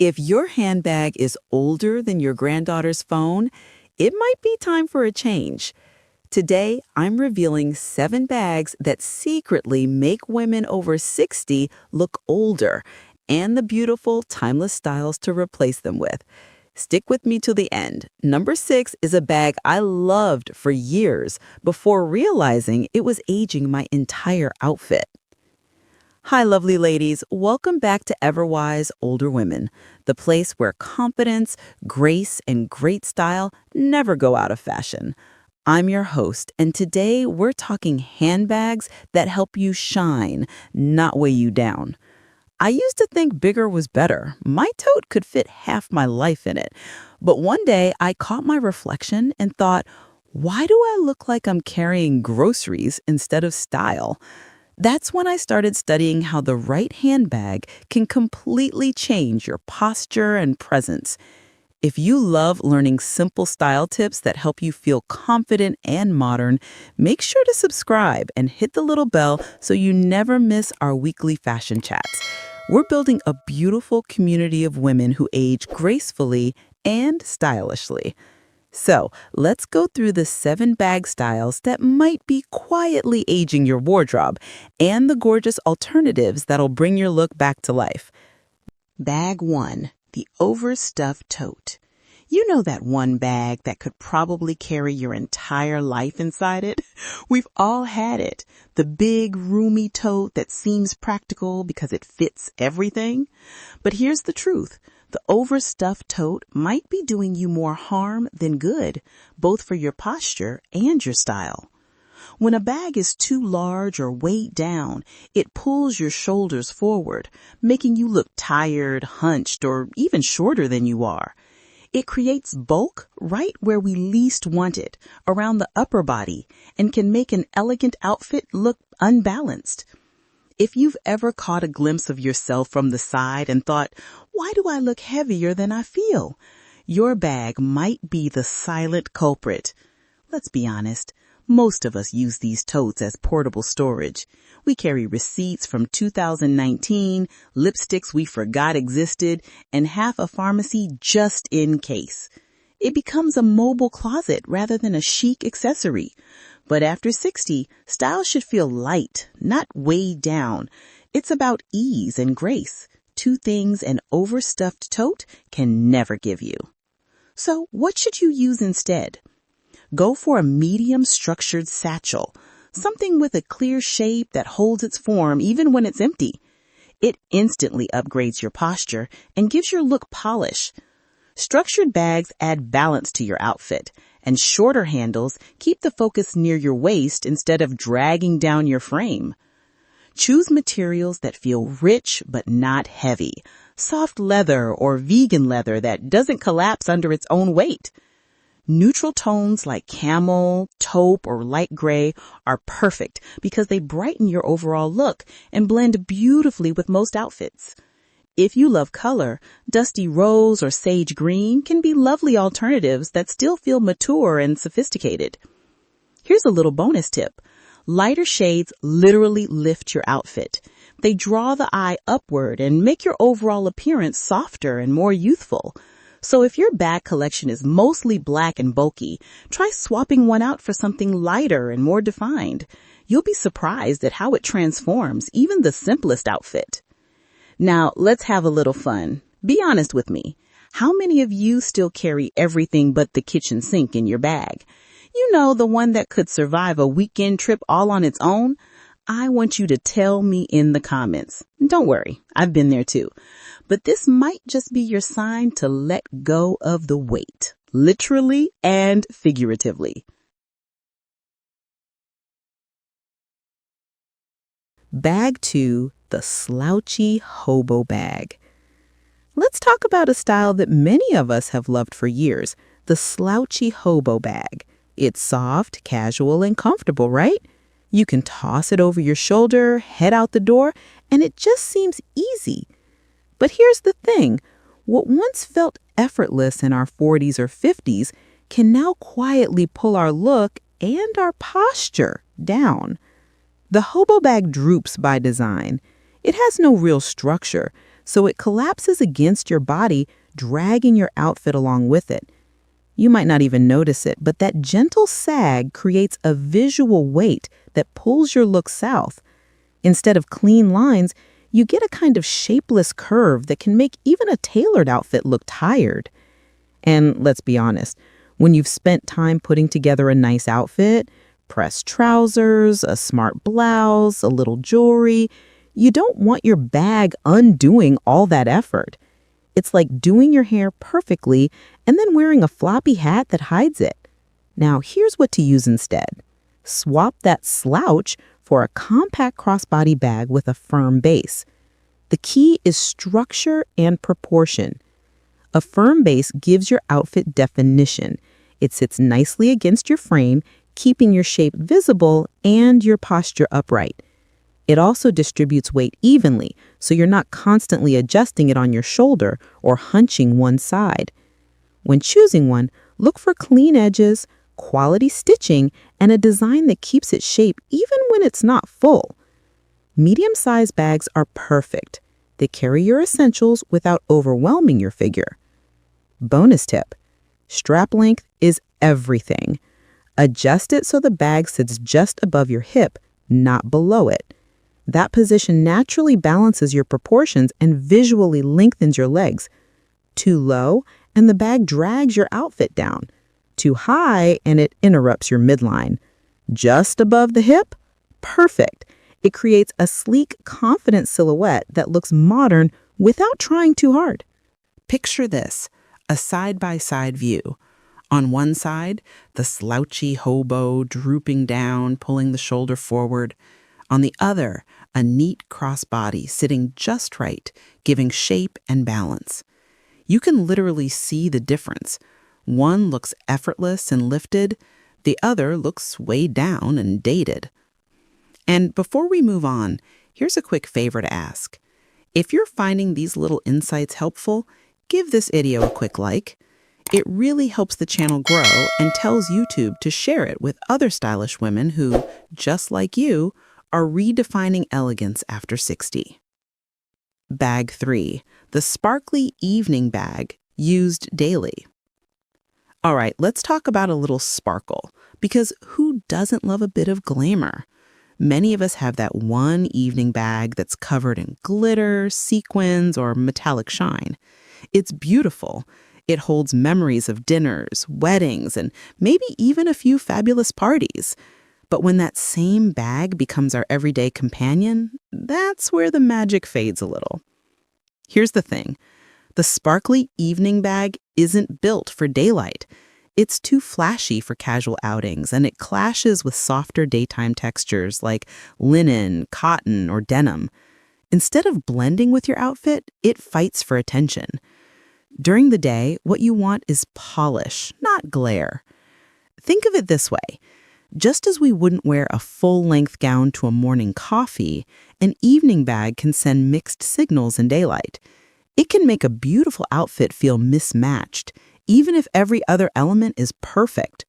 If your handbag is older than your granddaughter's phone, it might be time for a change. Today, I'm revealing 7 bags that secretly make women over 60 look older and the beautiful, timeless styles to replace them with. Stick with me to the end. Number 6 is a bag I loved for years before realizing it was aging my entire outfit. Hi, lovely ladies. Welcome back to EverWise Older Women, the place where confidence, grace, and great style never go out of fashion. I'm your host, and today we're talking handbags that help you shine, not weigh you down. I used to think bigger was better. My tote could fit half my life in it. But one day I caught my reflection and thought, why do I look like I'm carrying groceries instead of style? That's when I started studying how the right handbag can completely change your posture and presence. If you love learning simple style tips that help you feel confident and modern, make sure to subscribe and hit the little bell so you never miss our weekly fashion chats. We're building a beautiful community of women who age gracefully and stylishly. So let's go through the 7 bag styles that might be quietly aging your wardrobe and the gorgeous alternatives that'll bring your look back to life. Bag 1, the overstuffed tote. You know that one bag that could probably carry your entire life inside it? We've all had it. The big, roomy tote that seems practical because it fits everything. But here's the truth. The overstuffed tote might be doing you more harm than good, both for your posture and your style. When a bag is too large or weighed down, it pulls your shoulders forward, making you look tired, hunched, or even shorter than you are. It creates bulk right where we least want it, around the upper body, and can make an elegant outfit look unbalanced. If you've ever caught a glimpse of yourself from the side and thought, why do I look heavier than I feel? Your bag might be the silent culprit. Let's be honest. Most of us use these totes as portable storage. We carry receipts from 2019, lipsticks we forgot existed, and half a pharmacy just in case. It becomes a mobile closet rather than a chic accessory. But after 60, style should feel light, not weighed down. It's about ease and grace, 2 things an overstuffed tote can never give you. So what should you use instead? Go for a medium structured satchel, something with a clear shape that holds its form even when it's empty. It instantly upgrades your posture and gives your look polish. Structured bags add balance to your outfit, and shorter handles keep the focus near your waist instead of dragging down your frame. Choose materials that feel rich but not heavy, soft leather or vegan leather that doesn't collapse under its own weight. Neutral tones like camel, taupe, or light gray are perfect because they brighten your overall look and blend beautifully with most outfits. If you love color, dusty rose or sage green can be lovely alternatives that still feel mature and sophisticated. Here's a little bonus tip. Lighter shades literally lift your outfit. They draw the eye upward and make your overall appearance softer and more youthful. So if your bag collection is mostly black and bulky, try swapping one out for something lighter and more defined. You'll be surprised at how it transforms even the simplest outfit. Now, let's have a little fun. Be honest with me. How many of you still carry everything but the kitchen sink in your bag? You know, the one that could survive a weekend trip all on its own? I want you to tell me in the comments. Don't worry, I've been there too. But this might just be your sign to let go of the weight, literally and figuratively. Bag 2, the slouchy hobo bag. Let's talk about a style that many of us have loved for years, the slouchy hobo bag. It's soft, casual, and comfortable, right? You can toss it over your shoulder, head out the door, and it just seems easy. But here's the thing. What once felt effortless in our 40s or 50s can now quietly pull our look and our posture down. The hobo bag droops by design. It has no real structure, so it collapses against your body, dragging your outfit along with it. You might not even notice it, but that gentle sag creates a visual weight that pulls your look south. Instead of clean lines, you get a kind of shapeless curve that can make even a tailored outfit look tired. And let's be honest, when you've spent time putting together a nice outfit, pressed trousers, a smart blouse, a little jewelry, you don't want your bag undoing all that effort. It's like doing your hair perfectly and then wearing a floppy hat that hides it. Now, here's what to use instead. Swap that slouch for a compact crossbody bag with a firm base. The key is structure and proportion. A firm base gives your outfit definition. It sits nicely against your frame, keeping your shape visible and your posture upright. It also distributes weight evenly, so you're not constantly adjusting it on your shoulder or hunching one side. When choosing one, look for clean edges, quality stitching, and a design that keeps its shape even when it's not full. Medium-sized bags are perfect. They carry your essentials without overwhelming your figure. Bonus tip: strap length is everything. Adjust it so the bag sits just above your hip, not below it. That position naturally balances your proportions and visually lengthens your legs. Too low, and the bag drags your outfit down. Too high, and it interrupts your midline. Just above the hip? Perfect. It creates a sleek, confident silhouette that looks modern without trying too hard. Picture this, a side-by-side view. On one side, the slouchy hobo drooping down, pulling the shoulder forward. On the other, a neat crossbody sitting just right, giving shape and balance. You can literally see the difference. One looks effortless and lifted, the other looks weighed down and dated. And before we move on, here's a quick favor to ask. If you're finding these little insights helpful, give this video a quick like. It really helps the channel grow and tells YouTube to share it with other stylish women who, just like you, are redefining elegance after 60. Bag 3, the sparkly evening bag used daily. All right, let's talk about a little sparkle, because who doesn't love a bit of glamour? Many of us have that one evening bag that's covered in glitter, sequins, or metallic shine. It's beautiful. It holds memories of dinners, weddings, and maybe even a few fabulous parties. But when that same bag becomes our everyday companion, that's where the magic fades a little. Here's the thing. The sparkly evening bag isn't built for daylight. It's too flashy for casual outings, and it clashes with softer daytime textures like linen, cotton, or denim. Instead of blending with your outfit, it fights for attention. During the day, what you want is polish, not glare. Think of it this way. Just as we wouldn't wear a full-length gown to a morning coffee, an evening bag can send mixed signals in daylight. It can make a beautiful outfit feel mismatched, even if every other element is perfect.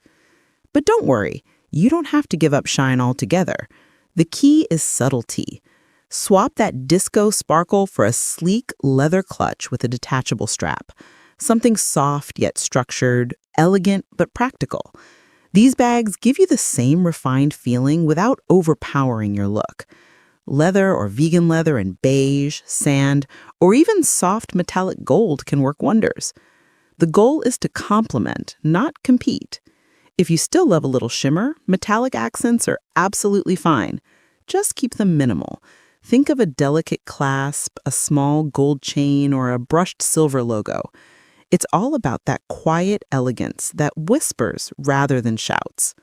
But don't worry, you don't have to give up shine altogether. The key is subtlety. Swap that disco sparkle for a sleek leather clutch with a detachable strap. Something soft yet structured, elegant but practical. These bags give you the same refined feeling without overpowering your look. Leather or vegan leather in beige, sand, or even soft metallic gold can work wonders. The goal is to complement, not compete. If you still love a little shimmer, metallic accents are absolutely fine. Just keep them minimal. Think of a delicate clasp, a small gold chain, or a brushed silver logo. It's all about that quiet elegance that whispers rather than shouts.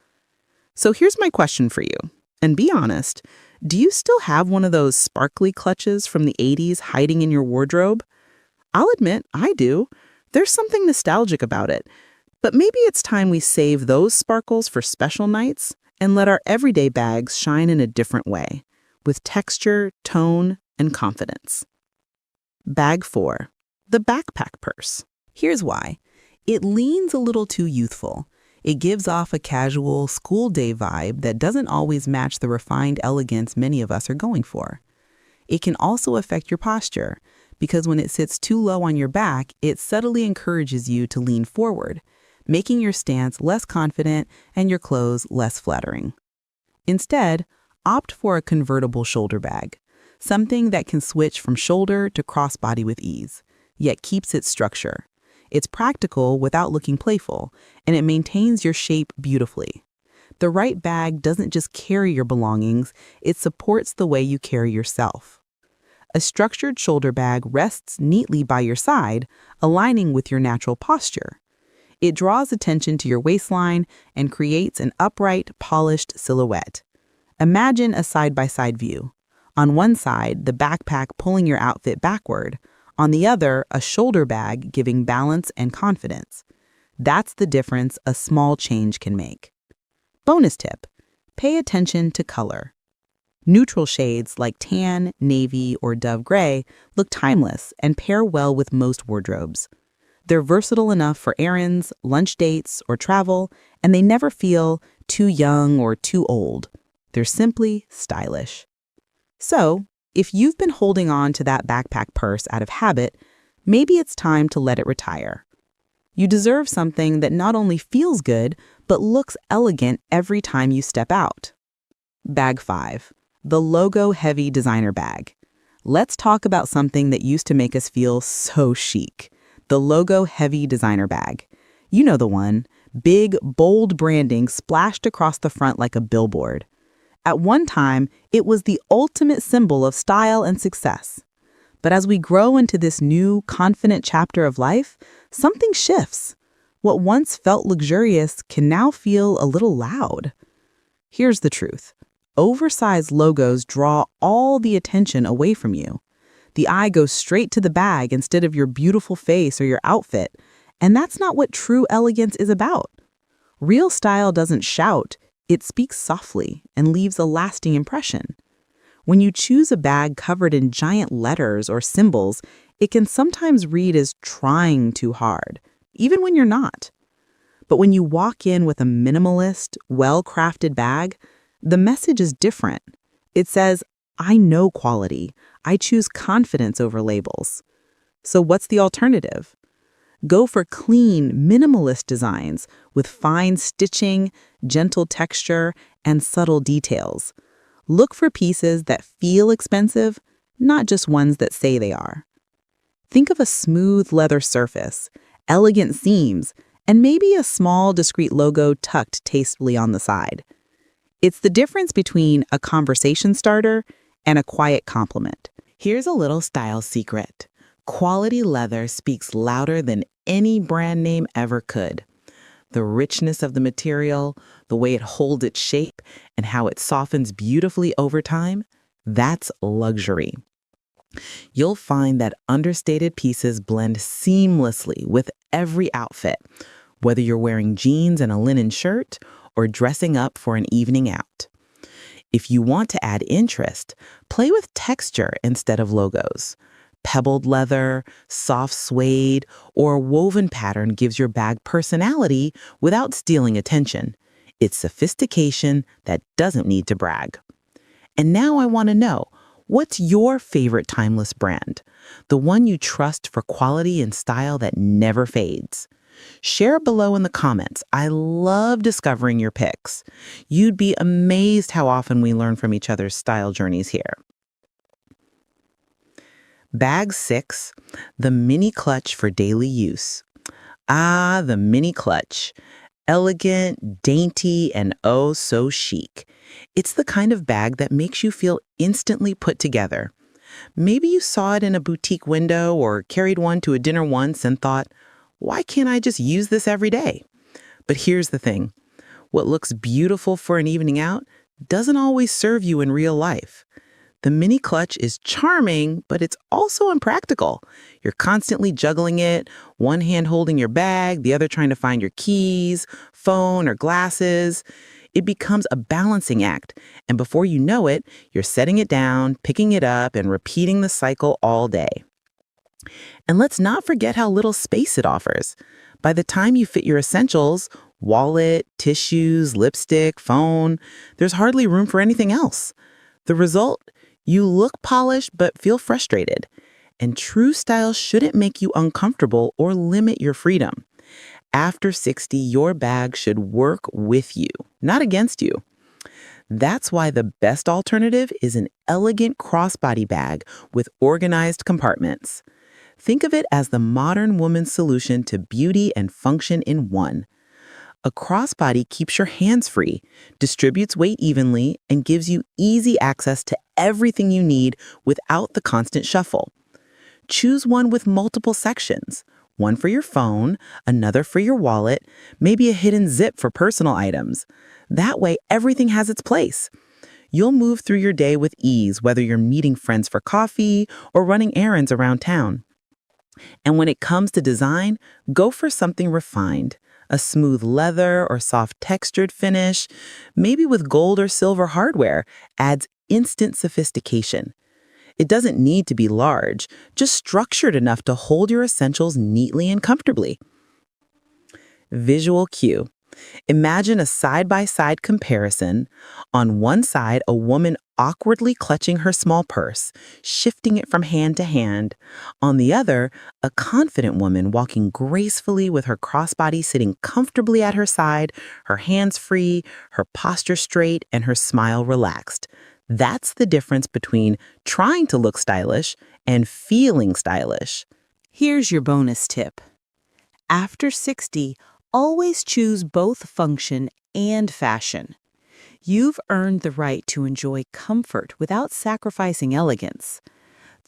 So here's my question for you, and be honest. Do you still have one of those sparkly clutches from the 80s hiding in your wardrobe? I'll admit, I do. There's something nostalgic about it. But maybe it's time we save those sparkles for special nights and let our everyday bags shine in a different way, with texture, tone, and confidence. Bag 4, the backpack purse. Here's why. It leans a little too youthful. It gives off a casual school day vibe that doesn't always match the refined elegance many of us are going for. It can also affect your posture. because when it sits too low on your back, it subtly encourages you to lean forward, making your stance less confident and your clothes less flattering. Instead, opt for a convertible shoulder bag, something that can switch from shoulder to crossbody with ease, yet keeps its structure. It's practical without looking playful, and it maintains your shape beautifully. The right bag doesn't just carry your belongings, it supports the way you carry yourself. A structured shoulder bag rests neatly by your side, aligning with your natural posture. It draws attention to your waistline and creates an upright, polished silhouette. Imagine a side-by-side view. On one side, the backpack pulling your outfit backward. On the other, a shoulder bag giving balance and confidence. That's the difference a small change can make. Bonus tip: pay attention to color. Neutral shades like tan, navy, or dove gray look timeless and pair well with most wardrobes. They're versatile enough for errands, lunch dates, or travel, and they never feel too young or too old. They're simply stylish. So, if you've been holding on to that backpack purse out of habit, maybe it's time to let it retire. You deserve something that not only feels good, but looks elegant every time you step out. Bag 5. The logo-heavy designer bag. Let's talk about something that used to make us feel so chic. The logo-heavy designer bag. You know the one. Big, bold branding splashed across the front like a billboard. At one time, it was the ultimate symbol of style and success. But as we grow into this new, confident chapter of life, something shifts. What once felt luxurious can now feel a little loud. Here's the truth. Oversized logos draw all the attention away from you. The eye goes straight to the bag instead of your beautiful face or your outfit, and that's not what true elegance is about. Real style doesn't shout, it speaks softly and leaves a lasting impression. When you choose a bag covered in giant letters or symbols, it can sometimes read as trying too hard, even when you're not. But when you walk in with a minimalist, well-crafted bag, the message is different. It says, I know quality. I choose confidence over labels. So what's the alternative? Go for clean, minimalist designs with fine stitching, gentle texture, and subtle details. Look for pieces that feel expensive, not just ones that say they are. Think of a smooth leather surface, elegant seams, and maybe a small, discreet logo tucked tastefully on the side. It's the difference between a conversation starter and a quiet compliment. Here's a little style secret. Quality leather speaks louder than any brand name ever could. The richness of the material, the way it holds its shape, and how it softens beautifully over time, that's luxury. You'll find that understated pieces blend seamlessly with every outfit, whether you're wearing jeans and a linen shirt or dressing up for an evening out. If you want to add interest, play with texture instead of logos. Pebbled leather, soft suede, or a woven pattern gives your bag personality without stealing attention. It's sophistication that doesn't need to brag. And now I want to know, what's your favorite timeless brand? The one you trust for quality and style that never fades? Share below in the comments. I love discovering your picks. You'd be amazed how often we learn from each other's style journeys here. Bag 6, the mini clutch for daily use. Ah, the mini clutch. Elegant, dainty, and oh so chic. It's the kind of bag that makes you feel instantly put together. Maybe you saw it in a boutique window or carried one to a dinner once and thought, why can't I just use this every day? But here's the thing. What looks beautiful for an evening out doesn't always serve you in real life. The mini clutch is charming, but it's also impractical. You're constantly juggling it, one hand holding your bag, the other trying to find your keys, phone, or glasses. It becomes a balancing act, and before you know it, you're setting it down, picking it up, and repeating the cycle all day. And let's not forget how little space it offers. By the time you fit your essentials, wallet, tissues, lipstick, phone, there's hardly room for anything else. The result? You look polished but feel frustrated. And true style shouldn't make you uncomfortable or limit your freedom. After 60, your bag should work with you, not against you. That's why the best alternative is an elegant crossbody bag with organized compartments. Think of it as the modern woman's solution to beauty and function in one. A crossbody keeps your hands free, distributes weight evenly, and gives you easy access to everything you need without the constant shuffle. Choose one with multiple sections, one for your phone, another for your wallet, maybe a hidden zip for personal items. That way, everything has its place. You'll move through your day with ease, whether you're meeting friends for coffee or running errands around town. And when it comes to design, go for something refined. A smooth leather or soft textured finish, maybe with gold or silver hardware, adds instant sophistication. It doesn't need to be large, just structured enough to hold your essentials neatly and comfortably. Visual cue. Imagine a side-by-side comparison. On one side, a woman awkwardly clutching her small purse, shifting it from hand to hand. On the other, a confident woman walking gracefully with her crossbody sitting comfortably at her side, her hands free, her posture straight, and her smile relaxed. That's the difference between trying to look stylish and feeling stylish. Here's your bonus tip. After 60, always choose both function and fashion. You've earned the right to enjoy comfort without sacrificing elegance.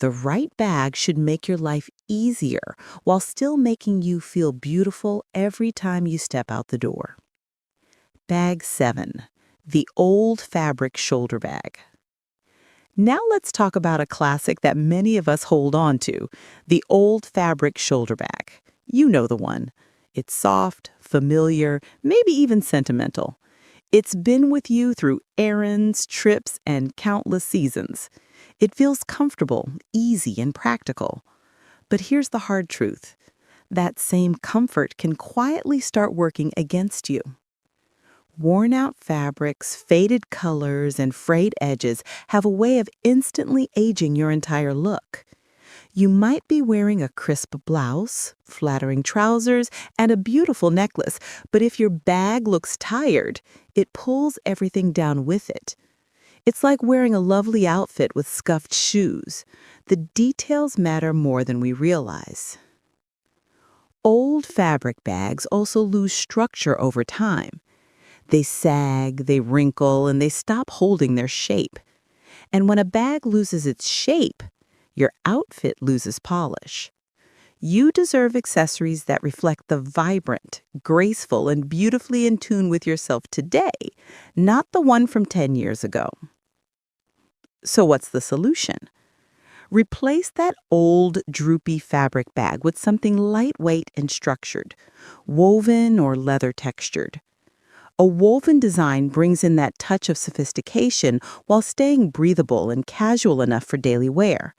The right bag should make your life easier while still making you feel beautiful every time you step out the door. Bag 7. The old fabric shoulder bag. Now let's talk about a classic that many of us hold on to, the old fabric shoulder bag. You know the one. It's soft, familiar, maybe even sentimental. It's been with you through errands, trips, and countless seasons. It feels comfortable, easy, and practical. But here's the hard truth. That same comfort can quietly start working against you. Worn-out fabrics, faded colors, and frayed edges have a way of instantly aging your entire look. You might be wearing a crisp blouse, flattering trousers, and a beautiful necklace, but if your bag looks tired, it pulls everything down with it. It's like wearing a lovely outfit with scuffed shoes. The details matter more than we realize. Old fabric bags also lose structure over time. They sag, they wrinkle, and they stop holding their shape. And when a bag loses its shape, your outfit loses polish. You deserve accessories that reflect the vibrant, graceful, and beautifully in tune with yourself today, not the one from 10 years ago. So what's the solution? Replace that old, droopy fabric bag with something lightweight and structured, woven or leather textured. A woven design brings in that touch of sophistication while staying breathable and casual enough for daily wear.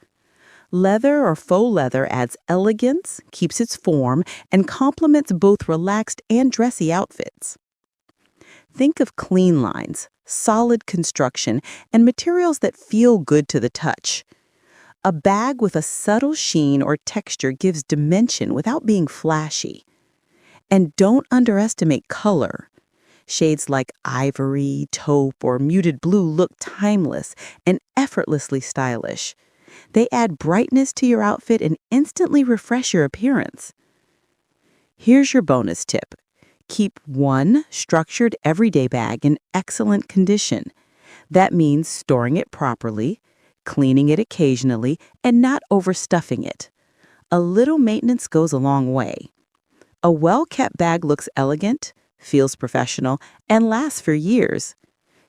Leather or faux leather adds elegance, keeps its form, and complements both relaxed and dressy outfits. Think of clean lines, solid construction, and materials that feel good to the touch. A bag with a subtle sheen or texture gives dimension without being flashy. And don't underestimate color. Shades like ivory, taupe, or muted blue look timeless and effortlessly stylish. They add brightness to your outfit and instantly refresh your appearance. Here's your bonus tip. Keep one structured everyday bag in excellent condition. That means storing it properly, cleaning it occasionally, and not overstuffing it. A little maintenance goes a long way. A well-kept bag looks elegant, feels professional, and lasts for years.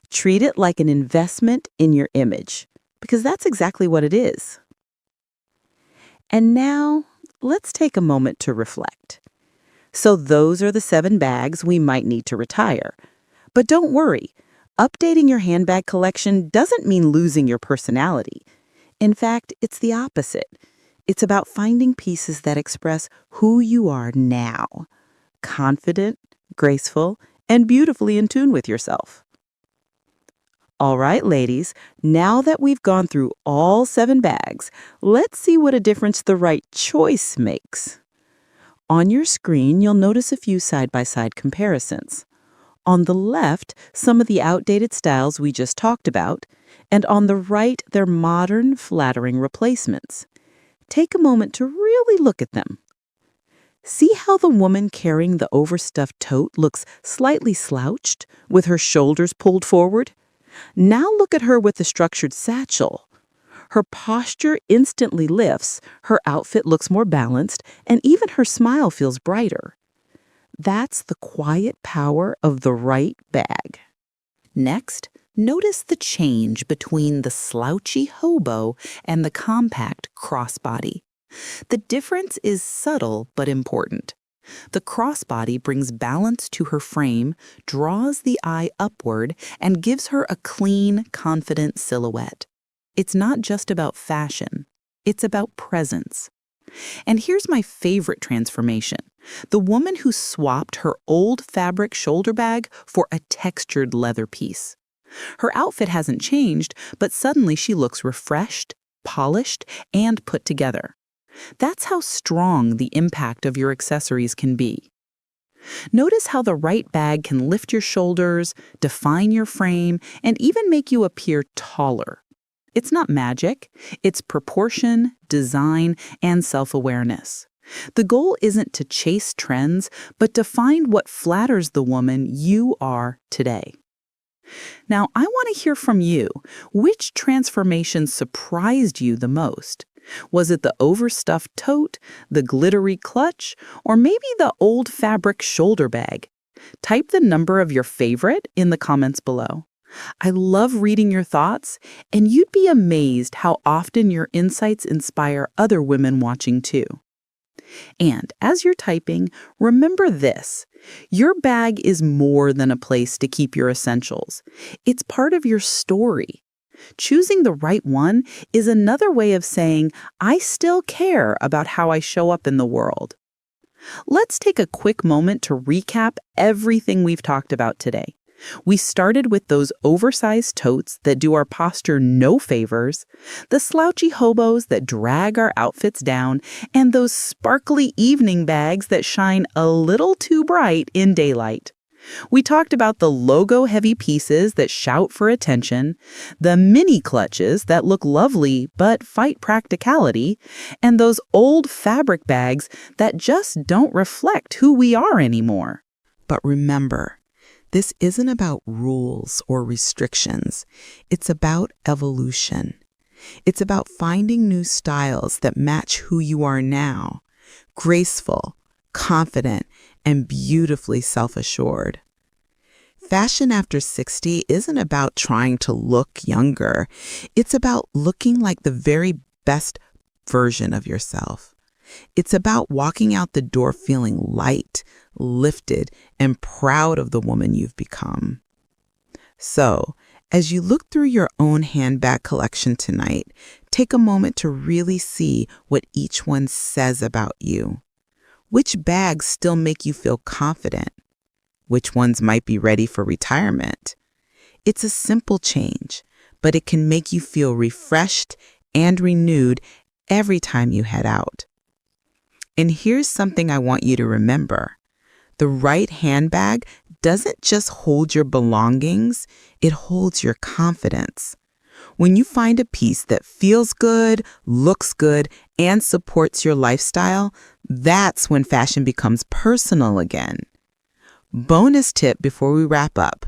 Treat it like an investment in your image, because that's exactly what it is. And now, let's take a moment to reflect. So those are the 7 bags we might need to retire. But don't worry, updating your handbag collection doesn't mean losing your personality. In fact, it's the opposite. It's about finding pieces that express who you are now. Confident, graceful, and beautifully in tune with yourself. All right, ladies, now that we've gone through all 7 bags, let's see what a difference the right choice makes. On your screen, you'll notice a few side-by-side comparisons. On the left, some of the outdated styles we just talked about, and on the right, their modern, flattering replacements. Take a moment to really look at them. See how the woman carrying the overstuffed tote looks slightly slouched, with her shoulders pulled forward? Now look at her with the structured satchel. Her posture instantly lifts, her outfit looks more balanced, and even her smile feels brighter. That's the quiet power of the right bag. Next, notice the change between the slouchy hobo and the compact crossbody. The difference is subtle but important. The crossbody brings balance to her frame, draws the eye upward, and gives her a clean, confident silhouette. It's not just about fashion. It's about presence. And here's my favorite transformation. The woman who swapped her old fabric shoulder bag for a textured leather piece. Her outfit hasn't changed, but suddenly she looks refreshed, polished, and put together. That's how strong the impact of your accessories can be. Notice how the right bag can lift your shoulders, define your frame, and even make you appear taller. It's not magic. It's proportion, design, and self-awareness. The goal isn't to chase trends, but to find what flatters the woman you are today. Now, I want to hear from you. Which transformation surprised you the most? Was it the overstuffed tote, the glittery clutch, or maybe the old fabric shoulder bag? Type the number of your favorite in the comments below. I love reading your thoughts, and you'd be amazed how often your insights inspire other women watching too. And as you're typing, remember this. Your bag is more than a place to keep your essentials. It's part of your story. Choosing the right one is another way of saying, I still care about how I show up in the world. Let's take a quick moment to recap everything we've talked about today. We started with those oversized totes that do our posture no favors, the slouchy hobos that drag our outfits down, and those sparkly evening bags that shine a little too bright in daylight. We talked about the logo-heavy pieces that shout for attention, the mini clutches that look lovely but fight practicality, and those old fabric bags that just don't reflect who we are anymore. But remember, this isn't about rules or restrictions. It's about evolution. It's about finding new styles that match who you are now, graceful, confident, and beautifully self-assured. Fashion after 60 isn't about trying to look younger. It's about looking like the very best version of yourself. It's about walking out the door feeling light, lifted, and proud of the woman you've become. So, as you look through your own handbag collection tonight, take a moment to really see what each one says about you. Which bags still make you feel confident? Which ones might be ready for retirement? It's a simple change, but it can make you feel refreshed and renewed every time you head out. And here's something I want you to remember. The right handbag doesn't just hold your belongings, it holds your confidence. When you find a piece that feels good, looks good, and supports your lifestyle, that's when fashion becomes personal again. Bonus tip before we wrap up.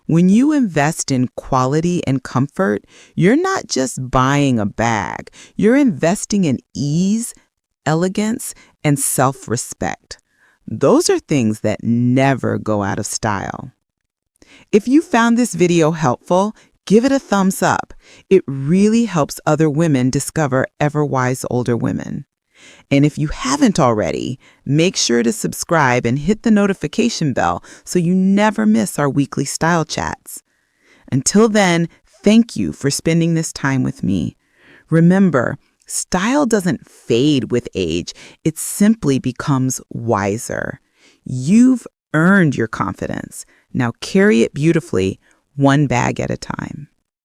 When you invest in quality and comfort, you're not just buying a bag, you're investing in ease, elegance, and self-respect. Those are things that never go out of style. If you found this video helpful, give it a thumbs up. It really helps other women discover EverWise older women. And if you haven't already, make sure to subscribe and hit the notification bell so you never miss our weekly style chats. Until then, thank you for spending this time with me. Remember, style doesn't fade with age, it simply becomes wiser. You've earned your confidence. Now carry it beautifully, one bag at a time.